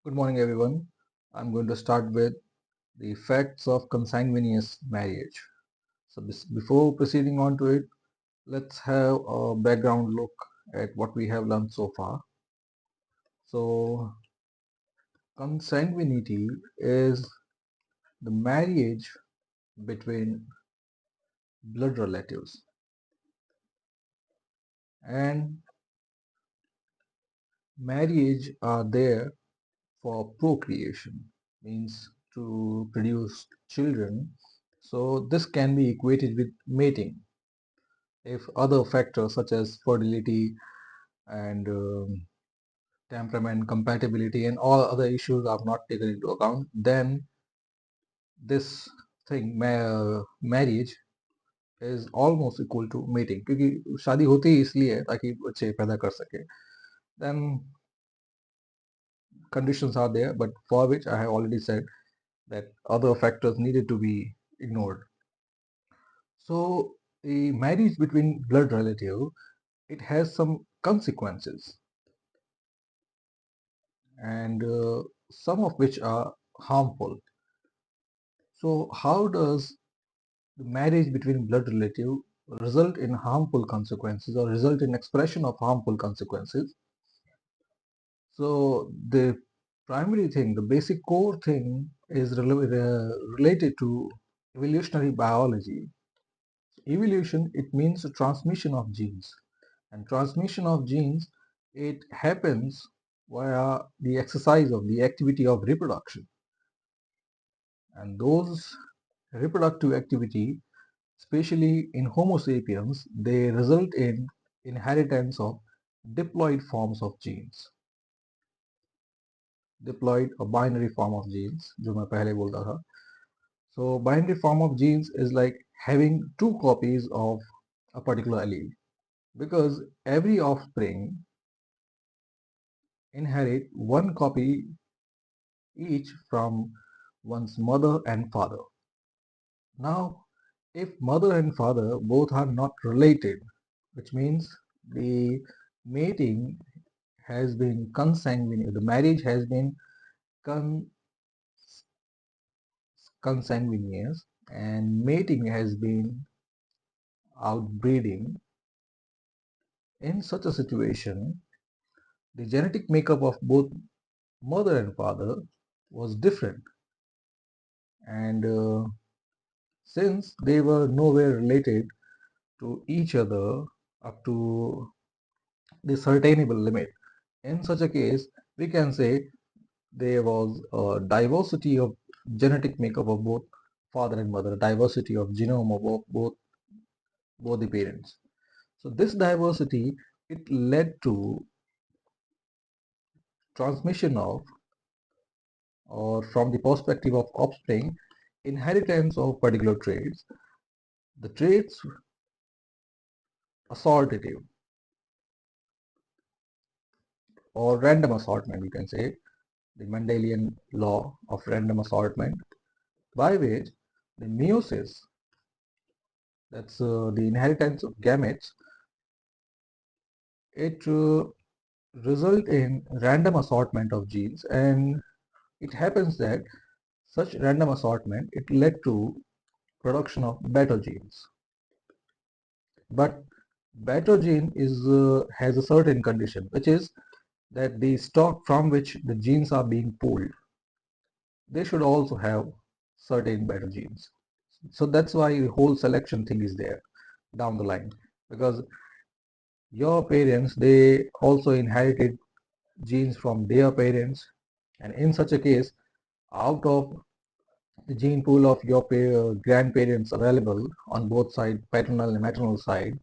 Good morning, everyone. I'm going to start with the effects of consanguineous marriage. So, before proceeding on to it, let's have a background look at what we have learned so far. So, consanguinity is the marriage between blood relatives, and marriage are there for procreation, means to produce children. So, this can be equated with mating if other factors such as fertility and temperament, compatibility, and all other issues are not taken into account, then this thing, marriage is almost equal to mating. क्योंकि शादी होती ही इसलिए है ताकि बच्चे पैदा कर सके. Then conditions are there, but for which I have already said that other factors needed to be ignored. So a marriage between blood relative, it has some consequences, and some of which are harmful. So how does the marriage between blood relative result in harmful consequences or result in expression of harmful consequences? So the primary thing, the basic core thing is related to evolutionary biology. Evolution, it means the transmission of genes, and transmission of genes, it happens via the exercise of the activity of reproduction, and those reproductive activity, especially in Homo sapiens, they result in inheritance of diploid forms of genes. Diploid, a binary form of genes, जो मैं पहले बोलता था. So binary form of genes is like having two copies of a particular allele, because every offspring inherit one copy each from one's mother and father. Now, if mother and father both are not related, which means the mating has been consanguineous, the marriage has been consanguineous, and mating has been outbreeding. In such a situation, the genetic makeup of both mother and father was different, and since they were nowhere related to each other up to the certainable limit, in such a case, we can say there was a diversity of genetic makeup of both father and mother, diversity of genome of both the parents. So this diversity, it led to transmission of, or from the perspective of offspring, inheritance of particular traits. The traits assortative or random assortment, you can say, the Mendelian law of random assortment, by which the meiosis, that's the inheritance of gametes, it result in random assortment of genes, and it happens that such random assortment, it led to production of better genes. But better gene is has a certain condition, which is that the stock from which the genes are being pulled, they should also have certain better genes. So that's why the whole selection thing is there down the line, because your parents, they also inherited genes from their parents, and in such a case, out of the gene pool of your grandparents available on both sides, paternal and maternal side,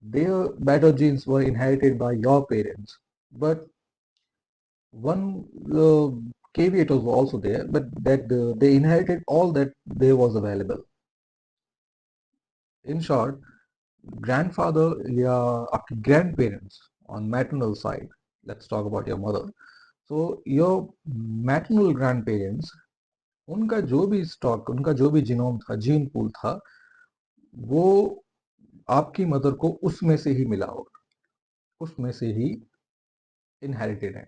their better genes were inherited by your parents. But one caveat was also there, but that they inherited all that there was available. In short, grandfather, yeah, grandparents on maternal side, let's talk about your mother. So your maternal grandparents, उनका जो भी stock, उनका जो भी genome था, gene pool था, वो आपकी मदर को उसमें से ही मिला होगा, उसमें से ही इनहेरिटेड है.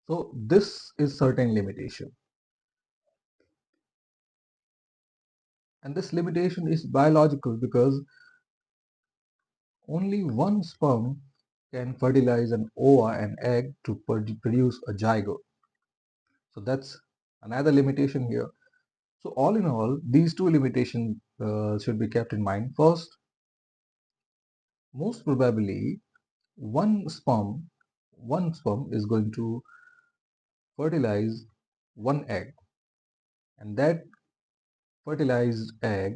So this is certain limitation. And this limitation is biological because only one sperm can fertilize an ova and egg to produce a zygote. So that's another limitation here. So all in all, these two limitations should be kept in mind. First, most probably one sperm, one sperm is going to fertilize one egg, and that fertilized egg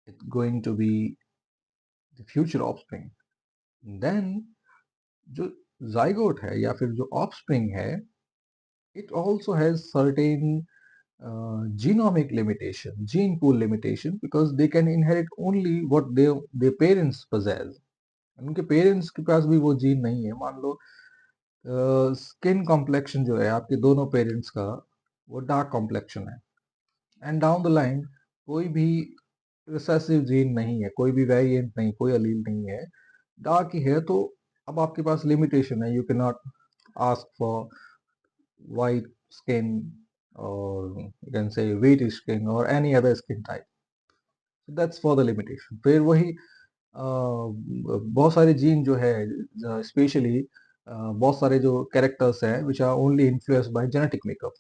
is going to be the future offspring. Then जो zygote है या फिर जो offspring है, it also has certain genomic limitation, gene pool limitation, because they can inherit only what their parents possess. उनके parents के पास भी वो जीन नहीं है. मान लो स्किन कॉम्प्लेक्शन जो है आपके दोनों पेरेंट्स का वो डार्क कॉम्प्लेक्शन है, एंड डाउन द लाइन कोई भी रिसेसिव जीन नहीं है, कोई भी वेरिएंट नहीं, कोई अलील नहीं है, डार्क ही है, तो अब आपके पास लिमिटेशन है. You can not ask for white skin, or you can say wheat skin, or any other skin type. So that's for the limitation. फिर वही बहुत सारे जीन जो है, स्पेशली बहुत सारे जो कैरेक्टर्स हैं which are only influenced by genetic makeup.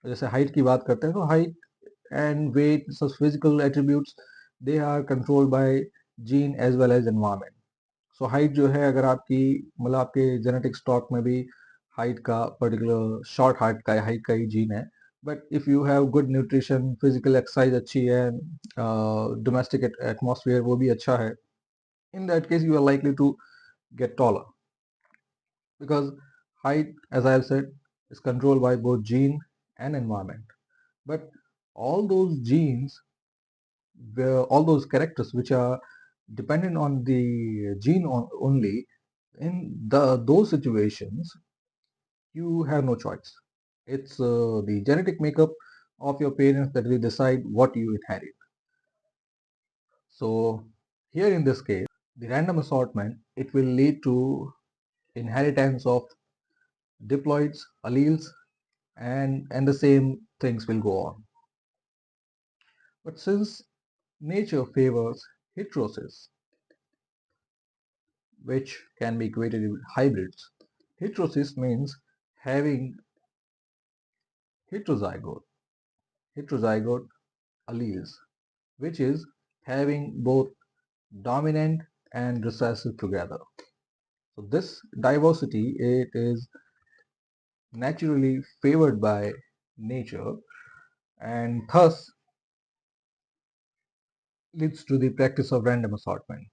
जैसे हाइट की बात करते हैं तो height and weight, physical attributes, they are controlled by gene as well as environment. So height जो है, अगर आपकी मतलब आपके जेनेटिक स्टॉक में भी हाइट का पर्टिकुलर शॉर्ट हाइट का हाइट का ही जीन है, but if you have good nutrition, physical exercise अच्छी है, डोमेस्टिक एटमॉस्फेयर वो भी अच्छा है, in that case you are likely to get taller, because height, as I have said, is controlled by both gene and environment. But all those genes, all those characters which are dependent on the gene only, in those situations you have no choice. It's the genetic makeup of your parents that will decide what you inherit. So here in this case, the random assortment, it will lead to inheritance of diploids, alleles, and the same things will go on. But since nature favors heterosis, which can be equated with hybrids, heterosis means having heterozygote, heterozygote alleles, which is having both dominant and recessive together. So this diversity, it is naturally favored by nature, and thus leads to the practice of random assortment.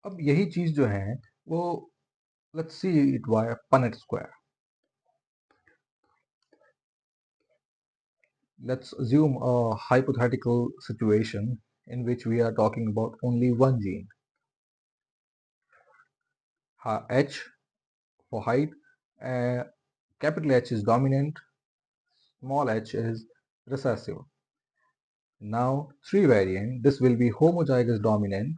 अब यही चीज जो है वो, let's see it via Punnett square. Let's assume a hypothetical situation in which we are talking about only one gene. H for height, capital H is dominant, small h is recessive. Now three variant, this will be homozygous dominant,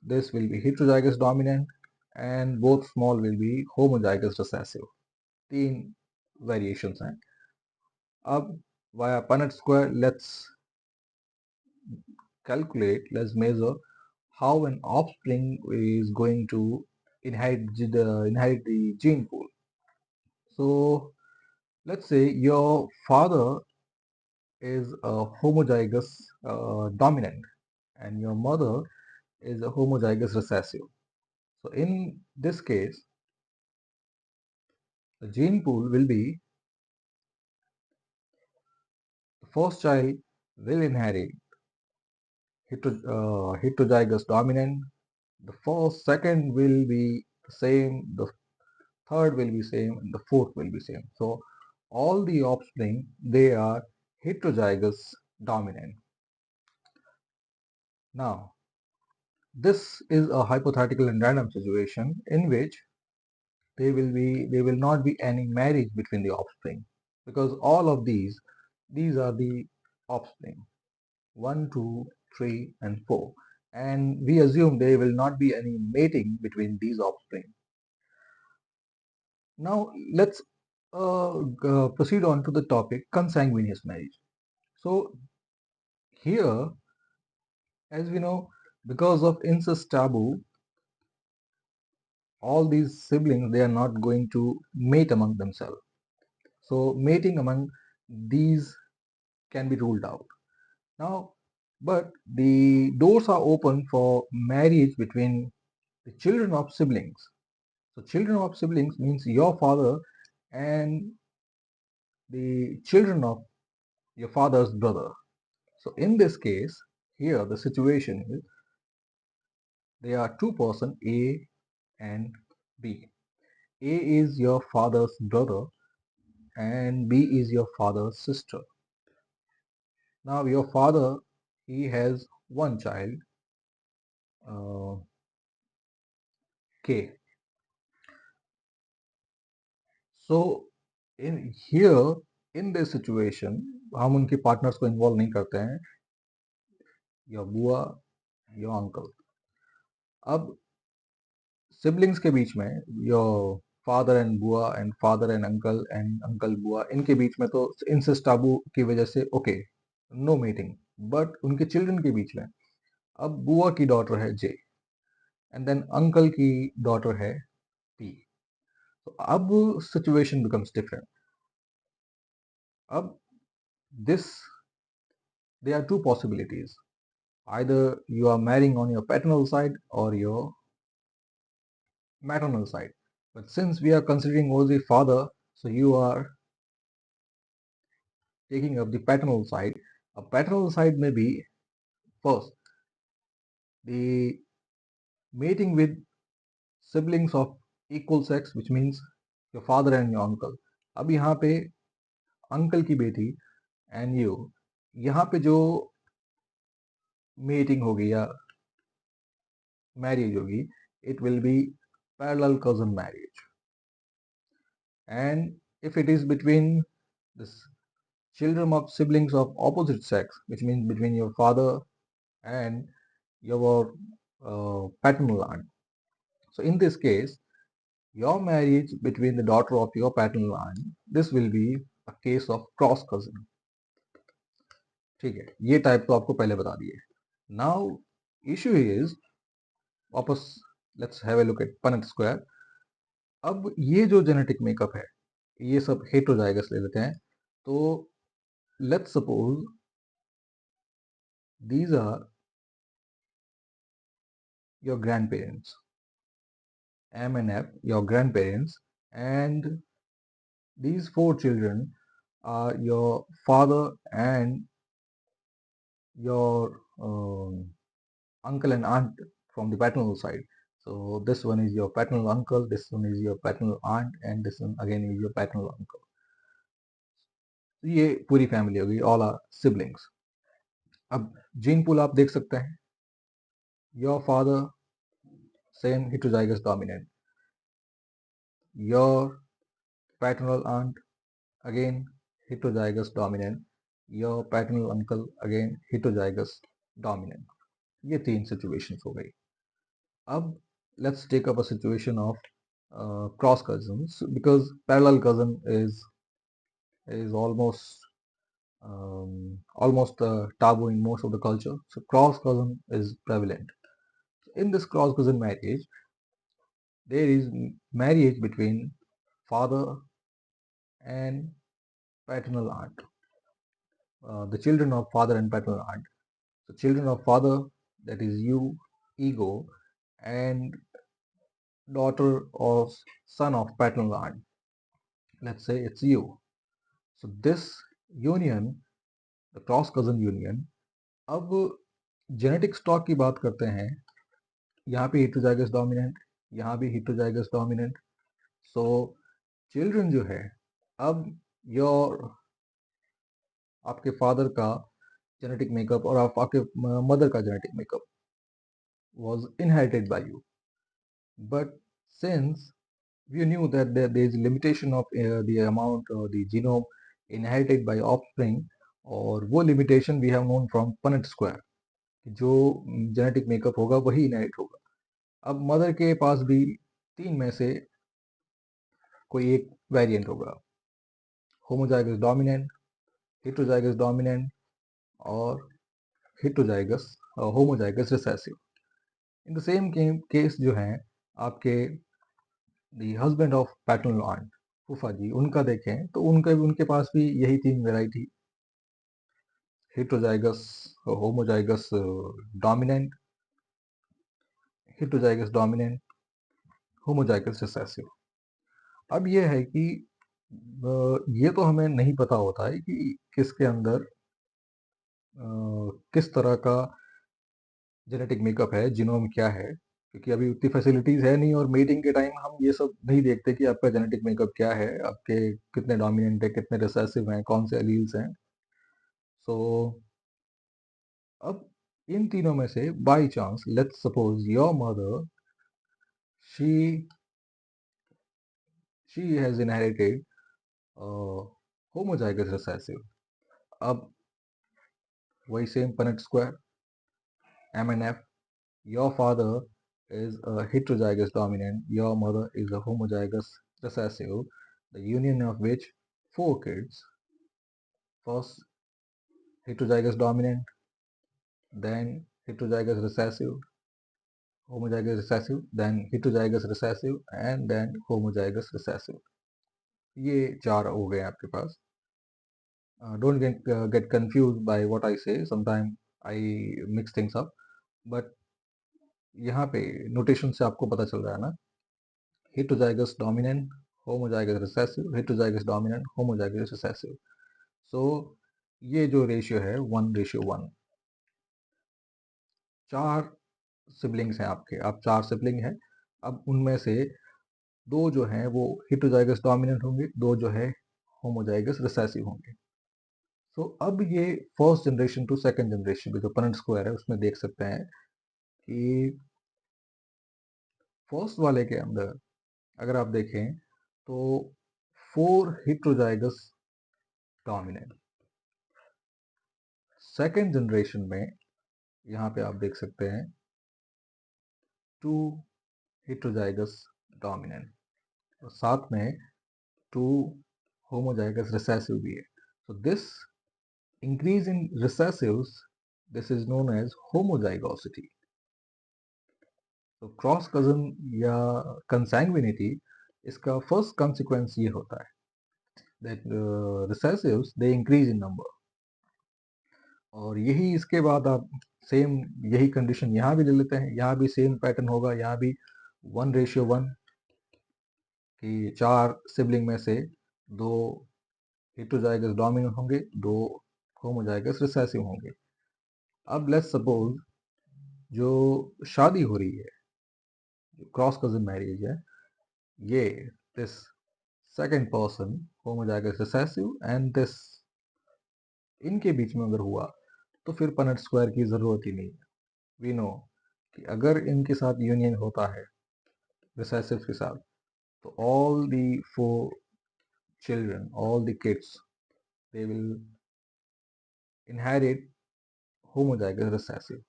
this will be heterozygous dominant, and both small will be homozygous recessive. तीन variations हैं. अब via Punnett square, let's measure how an offspring is going to inherit the gene pool. So let's say your father is a homozygous dominant and your mother is a homozygous recessive. So in this case, the gene pool will be the first child will inherit heterozygous dominant, the first, second will be the same, the third will be same, and the fourth will be same. So all the offspring, they are heterozygous dominant. Now this is a hypothetical and random situation in which there will not be any marriage between the offspring, because all of these are the offspring 1, 2, 3, and 4, and we assume there will not be any mating between these offspring. Now let's Proceed on to the topic consanguineous marriage. So here, as we know, because of incest taboo, all these siblings, they are not going to mate among themselves. So mating among these can be ruled out. Now, but the doors are open for marriage between the children of siblings. So children of siblings means your father and the children of your father's brother. So in this case, here the situation is there are two persons, A and B. A is your father's brother and B is your father's sister. Now your father, he has one child, uh, K. So in here, in this situation, हम उनके partners को involve नहीं करते हैं, your बुआ, your uncle. अब siblings के बीच में योर फादर एंड बुआ एंड फादर एंड अंकल बुआ, इनके बीच में तो इंसेस्ट टाबू की वजह से ओके, नो मीटिंग. बट उनके चिल्ड्रन के बीच में अब बुआ की डॉटर है जे एंड देन अंकल की डॉटर है पी. तो अब सिचुएशन बिकम्स डिफरेंट. अब this there are two possibilities. Either you are marrying on your paternal side or your maternal side. But since we are considering only father, so you are taking up the paternal side. A paternal side may be first the mating with siblings of equal sex, which means your father and your uncle. अब यहाँ पे uncle की बेटी and you, यहाँ पे जो mating होगी या मैरिज होगी, it will be parallel cousin marriage. And if it is between the children of siblings of opposite sex, which means between your father and your paternal aunt. So in this case, your marriage between the daughter of your paternal aunt, this will be a case of cross cousin. ठीक है, ये type तो आपको पहले बता दिए. Now issue is, वापस let's have a look at Punnett square. अब ये जो जेनेटिक मेकअप है, ये सब हेटेरोजाइगस ले लेते हैं. तो let's suppose these are your grandparents, M and F, your grandparents, and these four children are your father and your uncle and aunt from the paternal side. So this one is your paternal uncle, this one is your paternal aunt, and this one again is your paternal uncle. तो ये पूरी family होगी, all are siblings. अब gene pool आप देख सकते हैं. Your father same heterozygous dominant, your paternal aunt again heterozygous dominant, your paternal uncle again heterozygous dominant. ये तीन सिचुएशंस हो गई. अब let's take up a situation of cross cousins, because parallel cousin is almost taboo in most of the culture. So cross cousin is prevalent. In this cross cousin marriage, there is marriage between father and paternal aunt, the children of father and paternal aunt. So children of father, that is you, ego, and daughter or son of paternal aunt. Let's say it's you. So this union, the cross cousin union, अब genetic stock की बात करते हैं. यहाँ पे heterozygous dominant, यहाँ भी heterozygous dominant. So children जो है, अब योर आपके फादर का जेनेटिक मेकअप और आपके मदर का genetic makeup was inherited by you. But since we knew that there is limitation of the amount the genome inherited by offspring, और वो limitation we have known from Punnett square, जो genetic makeup होगा वही inherit होगा. अब mother के पास भी तीन में से कोई एक वेरिएंट होगा. homozygous dominant, heterozygous dominant, or heterozygous homozygous recessive. In the same case जो हैं आपके the husband of paternal aunt फूफा जी उनका देखें तो उनके पास भी यही तीन variety heterozygous homozygous dominant, heterozygous dominant, homozygous recessive. अब ये है कि ये तो हमें नहीं पता होता है कि किसके अंदर किस तरह का जेनेटिक मेकअप है, जीनोम क्या है, क्योंकि अभी उतनी फैसिलिटीज है नहीं और मीटिंग के टाइम हम ये सब नहीं देखते कि आपका जेनेटिक मेकअप क्या है, आपके कितने डोमिनेंट है, कितने रिसेसिव हैं, कौन से एलील्स हैं. सो अब इन तीनों में से by chance let's suppose your mother she she has inherited homozygous recessive. अब वही same Punnett square MNF. Your father is a heterozygous dominant, your mother is a homozygous recessive, the union of which four kids, first heterozygous dominant, then heterozygous recessive, homozygous recessive, then heterozygous recessive, and then homozygous recessive. ये चार हो गए आपके पास. Don't get confused by what I say. Sometimes I mix things up, but यहाँ पे notation से आपको पता चल रहा है ना. Heterozygous dominant, homozygous recessive, heterozygous dominant, homozygous recessive. So ये जो रेशियो है 1:1. चार सिबलिंग्स हैं आपके, आप चार सिबलिंग हैं. अब उनमें से दो जो हैं वो heterozygous dominant होंगे, दो जो है homozygous recessive होंगे. तो अब ये first generation to second generation पे जो पनेट स्क्वायर है उसमें देख सकते हैं कि फर्स्ट वाले के अंदर अगर आप देखें तो 4 heterozygous dominant. सेकेंड जनरेशन में यहाँ पे आप देख सकते हैं 2 heterozygous dominant और साथ में 2 homozygous recessive भी है. So this increase in recessives, this is known as homozygosity. तो क्रॉस कजन या consanguinity इसका फर्स्ट कॉन्सिक्वेंस ये होता है that recessives they increase in number. और यही इसके बाद आप सेम यही कंडीशन यहाँ भी ले लेते हैं, यहाँ भी सेम पैटर्न होगा, यहाँ भी 1:1 कि चार सिबलिंग में से दो हेटरोजाइगस डोमिनेंट होंगे, दो होमोजाइगस रिसेसिव होंगे. अब लेट्स सपोज जो शादी हो रही है, जो क्रॉस कजन मैरिज है, ये this second person homozygous recessive and this, इनके बीच में अगर हुआ तो फिर पनेट स्क्वायर की जरूरत ही नहीं है. वी नो कि अगर इनके साथ यूनियन होता है रिसेसिव के साथ तो all the 4 children, all the kids, they will inherit homozygous recessive.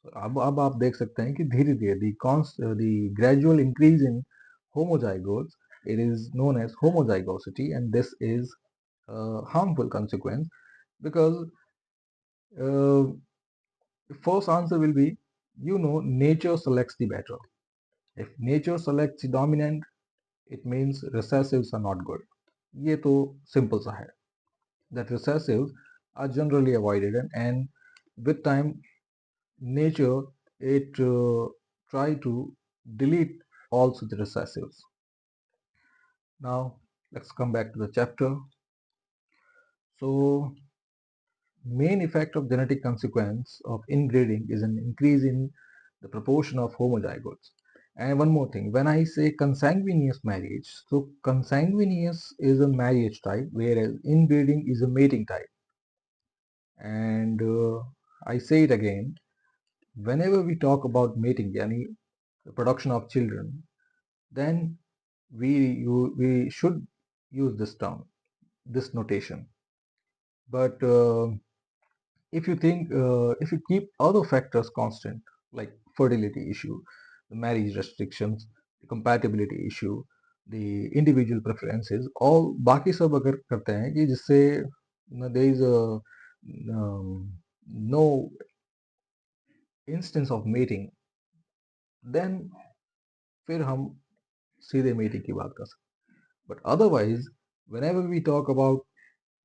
So अब आप देख सकते हैं कि धीरे धीरे the gradual increase in homozygotes, it is known as homozygosity, and this is a harmful consequence because the first answer will be, nature selects the better. If nature selects the dominant, it means recessives are not good. ये तो simple सा है that recessives are generally avoided, and with time nature it try to delete also the recessives. Now let's come back to the chapter. So main effect of genetic consequence of inbreeding is an increase in the proportion of homozygotes. And one more thing, when I say consanguineous marriage, so consanguineous is a marriage type, whereas inbreeding is a mating type. And I say it again, whenever we talk about mating, yani the production of children, then we should use this term, this notation. But if you think, if you keep other factors constant, like fertility issue, the marriage restrictions, the compatibility issue, the individual preferences, all बाकी सब अगर करते हैं कि जिससे there is a no instance of mating, then फिर हम सीधे mating की बात कर सकते हैं. But otherwise, whenever we talk about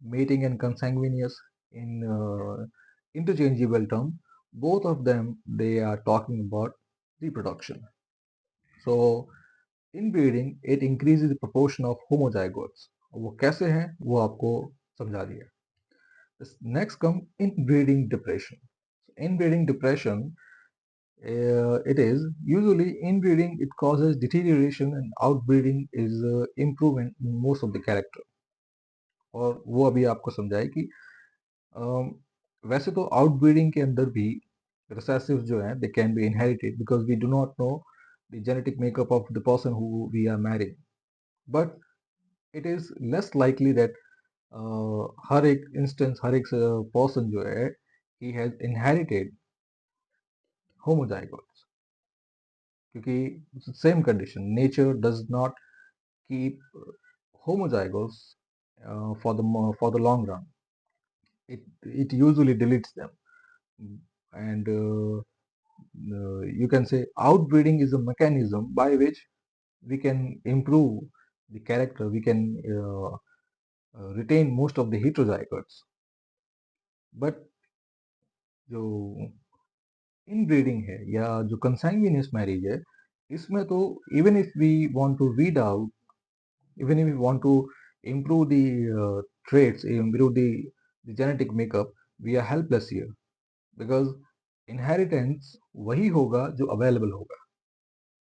mating and consanguineous in interchangeable term, both of them they are talking about reproduction. So inbreeding it increases the proportion of homozygotes. वो कैसे हैं वो आपको समझा दिया. Next come inbreeding depression. Inbreeding depression, it is usually inbreeding it causes deterioration and outbreeding is improvement in most of the character. और वो अभी आपको समझाए कि वैसे तो आउटब्रीडिंग के अंदर भी रिसेसिव जो है they can be inherited because we do not know the genetic makeup of the person who we are marrying, but it is less likely that हर एक इंस्टेंस हर एक पर्सन जो है ही हैज इनहेरिटेड होमोजाइगोट्स, क्योंकि same condition nature does not keep homozygotes for the long run. It usually deletes them, and you can say outbreeding is a mechanism by which we can improve the character, we can retain most of the heterozygotes. But जो inbreeding है या जो consanguineous marriage है, इसमें तो even if we want to read out, even if we want to improve the traits, improve the genetic makeup, we are helpless here because inheritance वही होगा जो अवेलेबल होगा.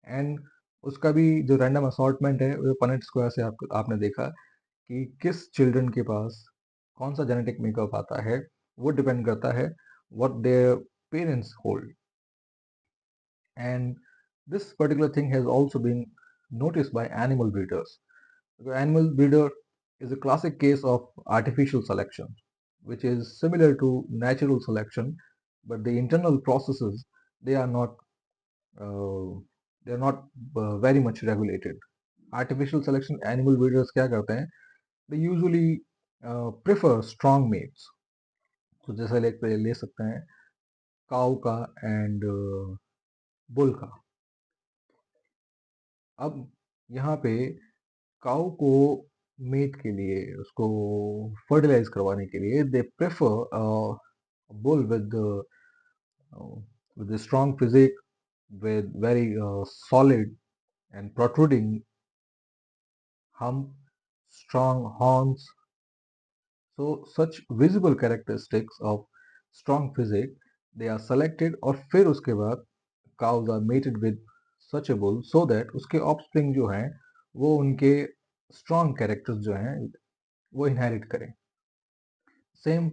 एंड उसका भी जो रैंडम असॉर्टमेंट है वो पनेट स्क्वायर से आपने देखा कि किस चिल्ड्रन के पास कौन सा जेनेटिक मेकअप आता है, वो डिपेंड करता है what their parents hold. And this particular thing has also been noticed by animal breeders. The animal breeder is a classic case of artificial selection, which is similar to natural selection, but the internal processes they are not uh, very much regulated. Artificial selection animal breeders क्या करते हैं? They usually prefer strong mates. तो जैसे ले सकते हैं cow का and bull का. अब यहाँ पे काऊ को मीट के लिए उसको फर्टिलाइज करवाने के लिए they prefer bull with a strong physique, with very solid and protruding hump, strong horns. So such visible characteristics of strong physique they are selected और फिर उसके बाद cows are mated with such a bull so that उसके offspring जो हैं वो उनके strong characters जो हैं वो inherit करें. सेम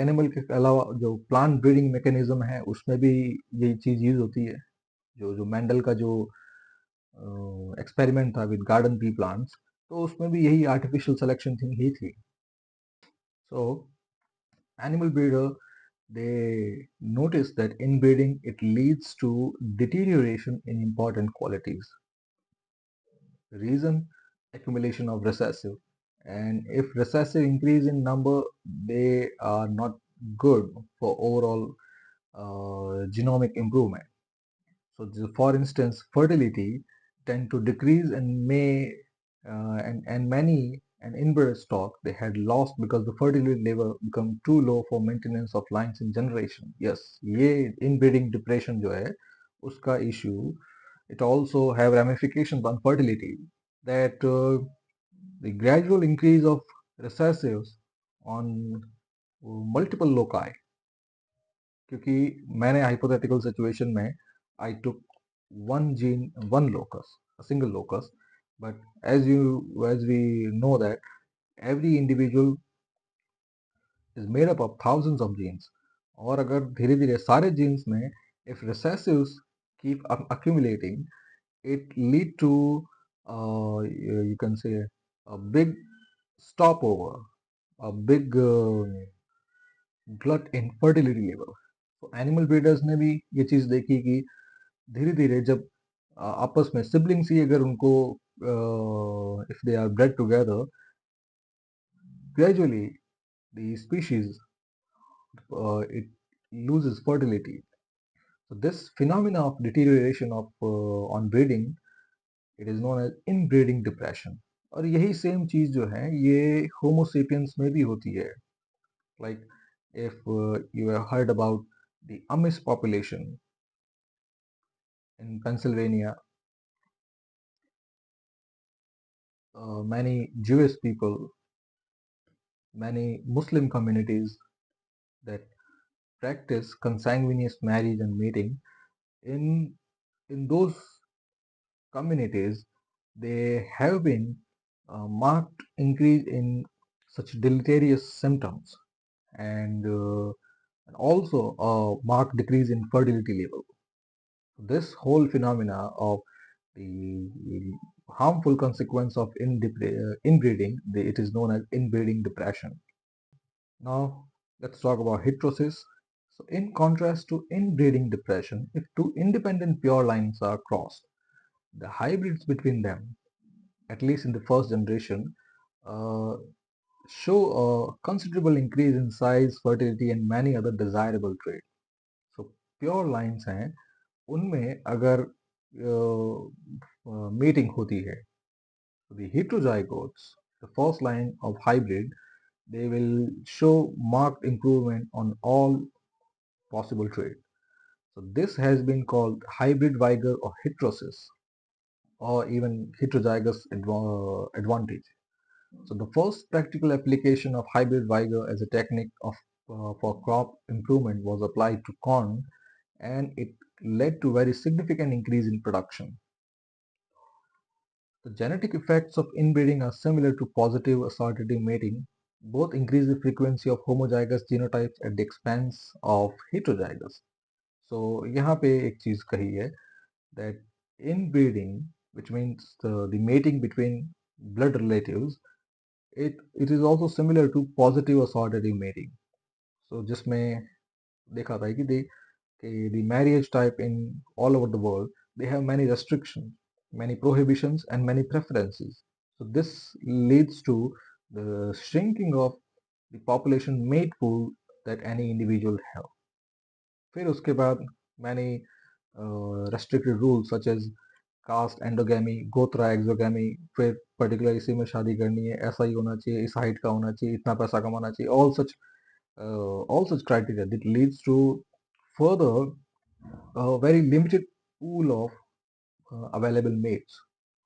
एनिमल के अलावा जो प्लांट ब्रीडिंग मैकेनिज्म है उसमें भी यही चीज यूज होती है. जो मेंडल का जो एक्सपेरिमेंट था विद गार्डन पी प्लांट्स, तो उसमें भी यही आर्टिफिशियल सिलेक्शन थिंग ही थी. So animal breeder they notice that inbreeding it leads to deterioration in important qualities. Reason accumulation of recessive, and if recessive increase in number they are not good for overall genomic improvement. So for instance fertility tend to decrease and may and many an inbred stock they had lost because the fertility level become too low for maintenance of lines in generation. Yes, ये inbreeding depression जो है उसका issue it also have ramifications on fertility, that the gradual increase of recessives on multiple loci. क्योंकि मैंने hypothetical situation में I took one gene, one locus, a single locus, but as we know that every individual is made up of thousands of genes. और अगर धीरे धीरे सारे genes में if recessives keep accumulating, it lead to you can say a big stopover, a big glut in fertility level. तो animal breeders ने भी ये चीज देखी कि धीरे धीरे जब आपस में सिबलिंग्स ही अगर उनको if they are bred together, gradually the species it loses fertility. So this phenomena of deterioration of on breeding, it is known as inbreeding depression. और यही सेम चीज जो है ये होमोसेपियंस में भी होती है. Like if you have heard about the Amish population in Pennsylvania, many Jewish people, many Muslim communities that practice consanguineous marriage and mating, in those communities, they have been marked increase in such deleterious symptoms, and also a marked decrease in fertility level. This whole phenomena of the harmful consequence of inbreeding, it is known as inbreeding depression. Now let's talk about heterosis. So in contrast to inbreeding depression, if two independent pure lines are crossed, the hybrids between them, at least in the first generation, uh, show a considerable increase in size, fertility and many other desirable traits. So pure lines हैं, उनमें अगर mating होती है, so the heterozygotes, the first line of hybrid, they will show marked improvement on all possible traits. So this has been called hybrid vigor or heterosis, or even heterozygous advantage. So the first practical application of hybrid vigor as a technique of for crop improvement was applied to corn, and it led to very significant increase in production. The genetic effects of inbreeding are similar to positive assortative mating. Both increase the frequency of homozygous genotypes at the expense of heterozygous. So यहाँ पे एक चीज कही है that inbreeding, which means the mating between blood relatives, it is also similar to positive assortative mating. So जिसमें देखा था कि the marriage type in all over the world, they have many restrictions, many prohibitions and many preferences. So this leads to the shrinking of the population mate pool that any individual have. फिर उसके बाद many restricted rules such as caste endogamy, gotra exogamy, फिर particular इसी में शादी करनी है, ऐसा ही होना चाहिए, इस हाइट का होना चाहिए, इतना पैसा कमाना चाहिए, all such criteria that leads to further a very limited pool of available mates.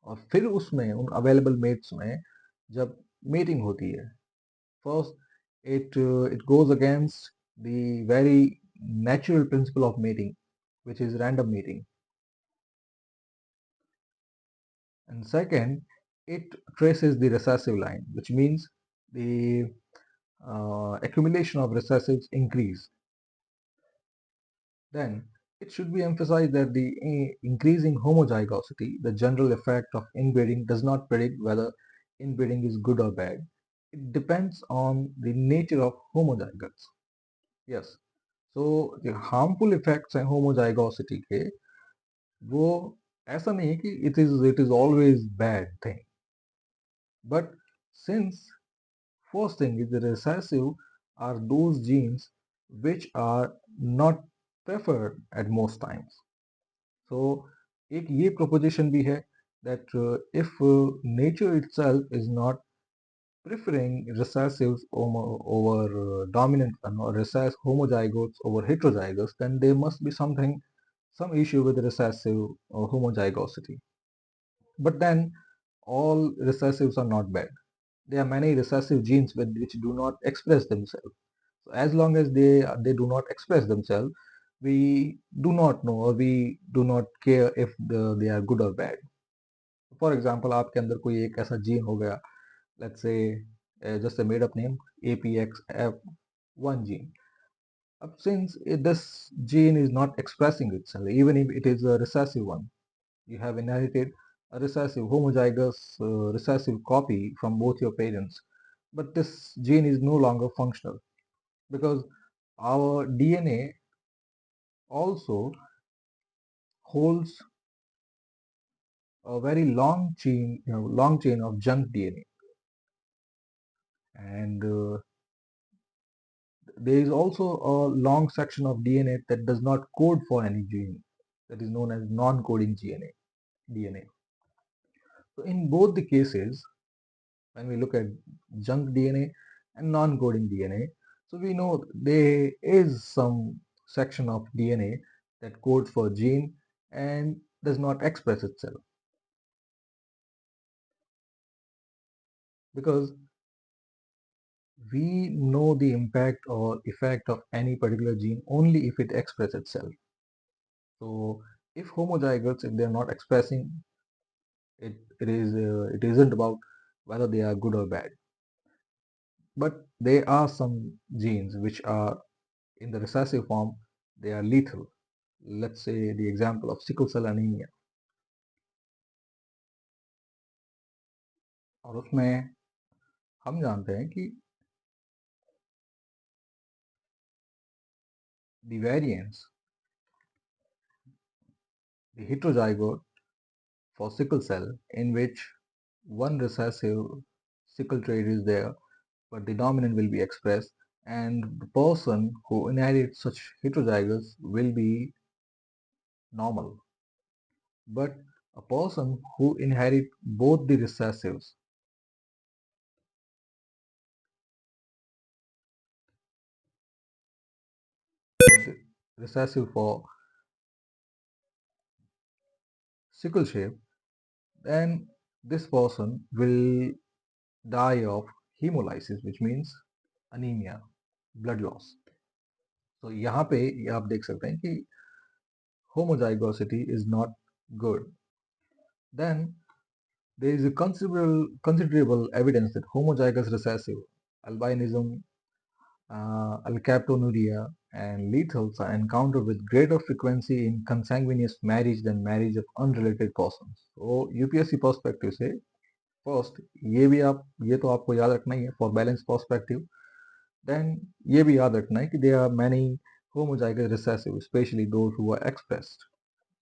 और फिर उसमें उन available mates में जब mating होती है, first it goes against the very natural principle of mating, which is random mating. And second, it traces the recessive line, which means the accumulation of recessives increase. Then it should be emphasized that the increasing homozygosity, the general effect of inbreeding, does not predict whether inbreeding is good or bad. It depends on the nature of homozygotes. Yes. So the harmful effects हैं homozygosity के, वो ऐसा नहीं है कि it is always bad thing. But since first thing is the recessive are those genes which are not preferred at most times. So एक ये proposition भी है that if nature itself is not preferring recessives over dominant or recessive homozygotes over heterozygotes, then there must be some issue with recessive homozygosity. But then all recessives are not bad. There are many recessive genes which do not express themselves. So as long as they do not express themselves, we do not know or we do not care if they are good or bad. For example, आपके अंदर कोई एक ऐसा gene हो गया, let's say just a made up name, APXF1 gene. Since this gene is not expressing itself, even if it is a recessive one, you have inherited a recessive homozygous recessive copy from both your parents, but this gene is no longer functional because our DNA also holds a very long chain of junk DNA. And there is also a long section of DNA that does not code for any gene, that is known as non-coding DNA. So in both the cases, when we look at junk DNA and non-coding DNA, so we know there is some section of DNA that codes for gene and does not express itself, because we know the impact or effect of any particular gene only if it expresses itself. So if homozygotes, if they're not expressing it, it isn't about whether they are good or bad. But there are some genes which are in the recessive form, they are lethal. Let's say the example of sickle cell anemia, और उसमें हम जानते हैं कि the variants, the heterozygote for sickle cell in which one recessive sickle trait is there, but the dominant will be expressed, and the person who inherits such heterozygotes will be normal. But a person who inherit both the recessives, both the recessive for sickle shape, then this person will die of hemolysis, which means anemia, blood loss. तो यहाँ पे आप देख सकते हैं कि homozygosity is not good. Then there is a considerable evidence that homozygous recessive, albinism, alkaptonuria, and lethals are encountered with greater frequency in consanguineous marriage than marriage of unrelated persons. तो UPSC perspective से first ये तो आपको याद रखना ही है for balance perspective. Then ये भी याद रखना है कि there are many homozygous recessive, especially those who are expressed.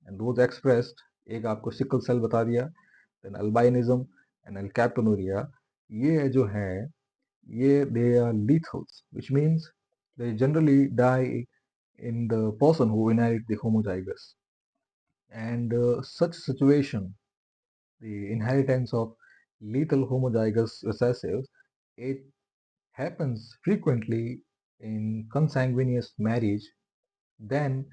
And those expressed, एक आपको sickle cell बता दिया, then albinism and alkaptonuria, ये जो है ये they are lethals, which means they generally die in the person who inherit the homozygous. And such situation, the inheritance of lethal homozygous recessives, it happens frequently in consanguineous marriage than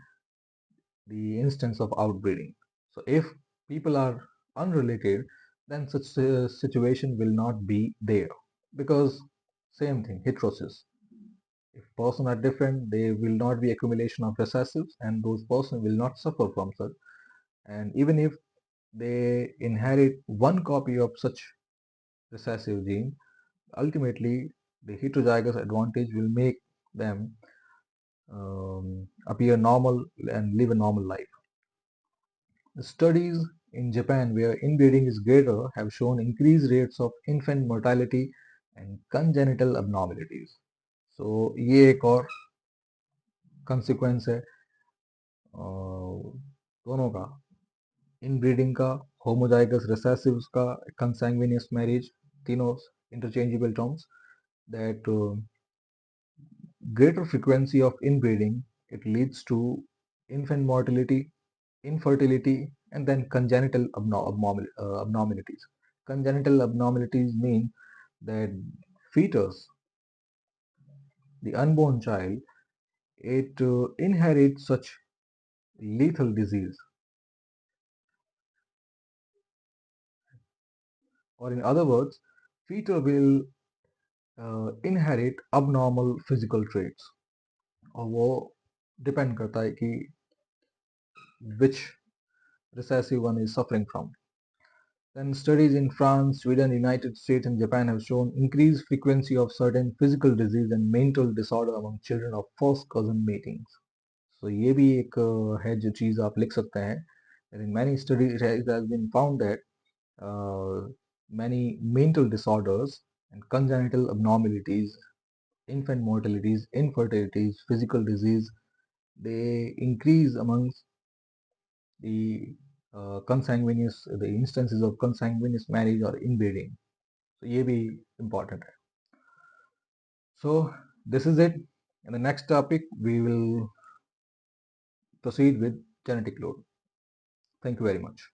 the instance of outbreeding. So if people are unrelated, then such a situation will not be there, because same thing, heterosis. If person are different, there will not be accumulation of recessives, and those person will not suffer from such. And even if they inherit one copy of such recessive gene, ultimately the heterozygous advantage will make them appear normal and live a normal life. The studies in Japan where inbreeding is greater have shown increased rates of infant mortality and congenital abnormalities. So ये एक और consequence है दोनों का, inbreeding का, homozygous recessives का, consanguineous marriage, तीनों interchangeable terms, that greater frequency of inbreeding, it leads to infant mortality, infertility, and then congenital abnormalities. Congenital abnormalities mean that fetus, the unborn child, it inherits such lethal disease, or in other words, fetus will inherit abnormal physical traits, और वो depend करता है कि which recessive one is suffering from. Then studies in France, Sweden, United States, and Japan have shown increased frequency of certain physical disease and mental disorder among children of first cousin matings. So ये भी एक है जो चीज़ आप लिख सकते हैं. And in many studies it has been found that many mental disorders and congenital abnormalities, infant mortalities, infertilities, physical disease, they increase amongst the consanguineous, the instances of consanguineous marriage or inbreeding. So ये भी important है. So this is it. In the next topic, we will proceed with genetic load. Thank you very much.